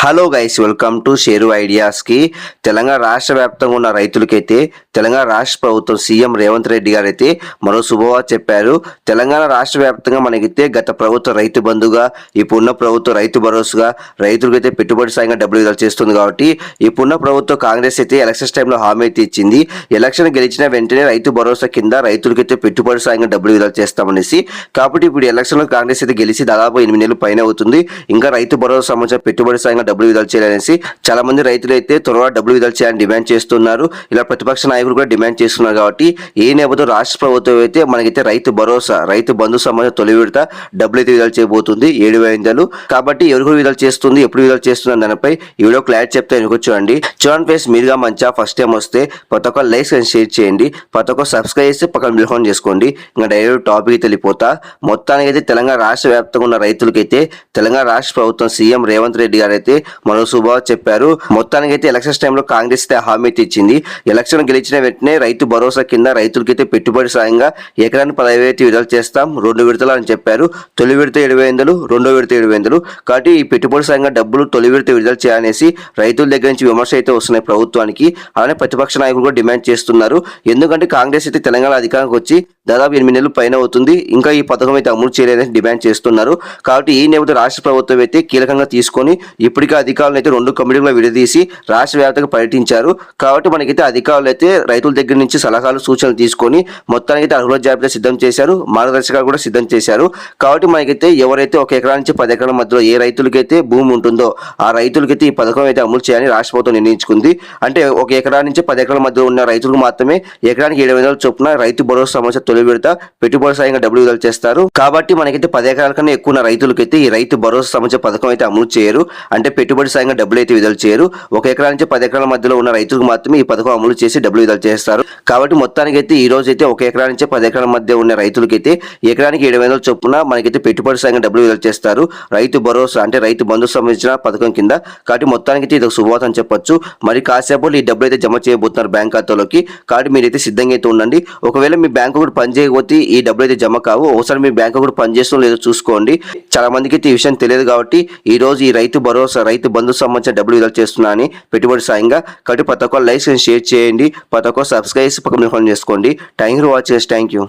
Hello guys, welcome to షేరు ఐడియాస్కి. తెలంగాణ రాష్ట్ర వ్యాప్తంగా ఉన్న రైతులకైతే తెలంగాణ రాష్ట్ర ప్రభుత్వం సీఎం రేవంత్ రెడ్డి గారు అయితే మరో శుభవార్త చెప్పారు. తెలంగాణ రాష్ట్ర వ్యాప్తంగా మనకైతే గత ప్రభుత్వం రైతు బంధుగా, ఇప్పుడున్న ప్రభుత్వం రైతు భరోసాగా రైతులకైతే పెట్టుబడి సాయంగా డబ్బులు విడుదల చేస్తుంది. కాబట్టి ఇప్పుడున్న ప్రభుత్వం కాంగ్రెస్ అయితే ఎలక్షన్స్ టైంలో హామీ అయితే ఇచ్చింది. ఎలక్షన్ గెలిచిన వెంటనే రైతు భరోసా కింద రైతులకైతే పెట్టుబడి సాయంగా డబ్బులు విడుదల చేస్తామనేసి. కాబట్టి ఇప్పుడు ఎలక్షన్లో కాంగ్రెస్ అయితే గెలిచి దాదాపు 8 నెలలు పైన అవుతుంది. ఇంకా రైతు భరోసా సంబంధించిన పెట్టుబడి సాయంగా డబ్బులు విడుదల చేయాలనేసి చాలా మంది రైతులు అయితే త్వరగా డబ్బులు విడుదల చేయాలని డిమాండ్ చేస్తున్నారు. ఇలా ప్రతిపక్ష నాయకులు కూడా డిమాండ్ చేస్తున్నారు. కాబట్టి ఈ నేపథ్యంలో రాష్ట్ర ప్రభుత్వం అయితే మనకైతే రైతు భరోసా, రైతు బంధు సంబంధించిన తొలి విడత డబ్బులు అయితే విడుదల చేయబోతుంది 7,500. కాబట్టి ఎవరు విడుదల చేస్తుంది, ఎప్పుడు విడుదల చేస్తుంది దానిపై ఈ వీడియో క్లారిటీ చెప్తే చూడండి. ఫ్రెండ్స్, మీరుగా మంచిగా ఫస్ట్ టైం వస్తే ప్రతి ఒక్క లైక్ అండ్ షేర్ చేయండి, ప్రతి ఒక్క సబ్స్క్రైబ్ చేసి పక్కన బిల్ ఆన్ చేసుకోండి. ఇంకా డైరెక్ట్ టాపిక్ తెలిపోతా. మొత్తానికి అయితే తెలంగాణ రాష్ట్ర వ్యాప్తంగా ఉన్న రైతులకైతే తెలంగాణ రాష్ట్ర ప్రభుత్వం సీఎం రేవంత్ రెడ్డి గారు అయితే మరో శుభవార్త చెప్పారు. మొత్తానికి అయితే ఎలక్షన్స్ టైంలో కాంగ్రెస్ అయితే హామీ ఇచ్చింది. ఎలక్షన్ గెలిచిన వెంటనే రైతు భరోసా కింద రైతులకైతే పెట్టుబడి సాయంగా ఎకరానికి 10,000 విడుదల చేస్తాం, 2 విడతలు అని చెప్పారు. తొలి విడత 7,500, రెండో విడత 7,500. కాబట్టి ఈ పెట్టుబడి సాయంగా డబ్బులు తొలి విడత విడుదల చేయాలనేసి రైతుల దగ్గర నుంచి విమర్శ అయితే వస్తున్నాయి ప్రభుత్వానికి. అలానే ప్రతిపక్ష నాయకులు కూడా డిమాండ్ చేస్తున్నారు. ఎందుకంటే కాంగ్రెస్ అయితే తెలంగాణ అధికారానికి వచ్చి దాదాపు 8 నెలలు పైన అవుతుంది. ఇంకా ఈ పథకం అయితే అమలు చేయలేదని డిమాండ్ చేస్తున్నారు. కాబట్టి ఈ నేపథ్యంలో రాష్ట్ర ప్రభుత్వం అయితే కీలకంగా తీసుకొని ఇప్పటికే అధికారులు అయితే 2 కమిటీలో విడదీసి రాష్ట్ర వ్యాప్తంగా పర్యటించారు. కాబట్టి మనకైతే అధికారులు అయితే రైతుల దగ్గర నుంచి సలహాలు, సూచనలు తీసుకొని మొత్తానికి అర్హుల జాబితా సిద్ధం చేశారు, మార్గదర్శకాలు కూడా సిద్ధం చేశారు. కాబట్టి మనకైతే ఎవరైతే 1 ఎకరా నుంచి 10 ఎకరాల మధ్యలో ఏ రైతులకైతే భూమి ఉంటుందో ఆ రైతులకైతే ఈ పథకం అయితే అమలు చేయాలని రాష్ట్ర ప్రభుత్వం నిర్ణయించుకుంది. అంటే 1 ఎకరా నుంచి 10 ఎకరాల మధ్యలో ఉన్న రైతులకు మాత్రమే ఎకరానికి 7,500 చొప్పున రైతు భరోసా సమస్య తొలి విడత పెట్టుబడి సాయంగా డబ్బులు విడుదల చేస్తారు. కాబట్టి మనకైతే 10 ఎకరాల కన్నా ఎక్కువ ఉన్న రైతులకైతే ఈ రైతు భరోసా సంబంధించిన పథకం అయితే అమలు చేయరు. అంటే పెట్టుబడి సాయంగా డబ్బులు అయితే విడుదల చేయరు. 1 ఎకరా నుంచి 10 ఎకరాల మధ్యలో ఉన్న రైతులకు మాత్రమే ఈ పథకం అమలు చేసి డబ్బులు విడుదల చేస్తారు. కాబట్టి మొత్తానికి అయితే ఈ రోజు అయితే 1 ఎకరా నుంచి 10 ఎకరాల మధ్య ఉన్న రైతులకైతే ఎకరానికి 7,500 చొప్పున మనకైతే పెట్టుబడి సాయంగా డబ్బులు విడుదల చేస్తారు. రైతు భరోసా అంటే రైతు బంధు సంబంధించిన పథకం కింద. కాబట్టి మొత్తానికి అయితే ఇది ఒక శుభవార్త అని చెప్పొచ్చు. మరి కాసేపు ఈ డబ్బులు అయితే జమ చేయబోతున్నారు బ్యాంక్ ఖాతాలోకి. కాబట్టి మీరైతే సిద్ధంగా అయితే ఉండండి. ఒకవేళ మీ బ్యాంకు కూడా పని చేయకపోతే ఈ డబ్బులు అయితే జమ కావు. ఒకసారి మీ బ్యాంకు కూడా పనిచేస్తుందో లేదో చూసుకోండి. చాలా మందికి అయితే ఈ విషయం తెలియదు. కాబట్టి ఈ రోజు ఈ రైతు భరోసా, రైతు బంధు సంబంధించిన డబ్బులు విడుదల చేస్తున్నా అని పెట్టుబడి సాయంగా. కాబట్టి ప్రతి ఒక్క లైక్ అండ్ షేర్ చేయండి, ప్రతి ఒక్క సబ్స్క్రైబ్ పక్కన చేసుకోండి. Thank you for watching. Thank you.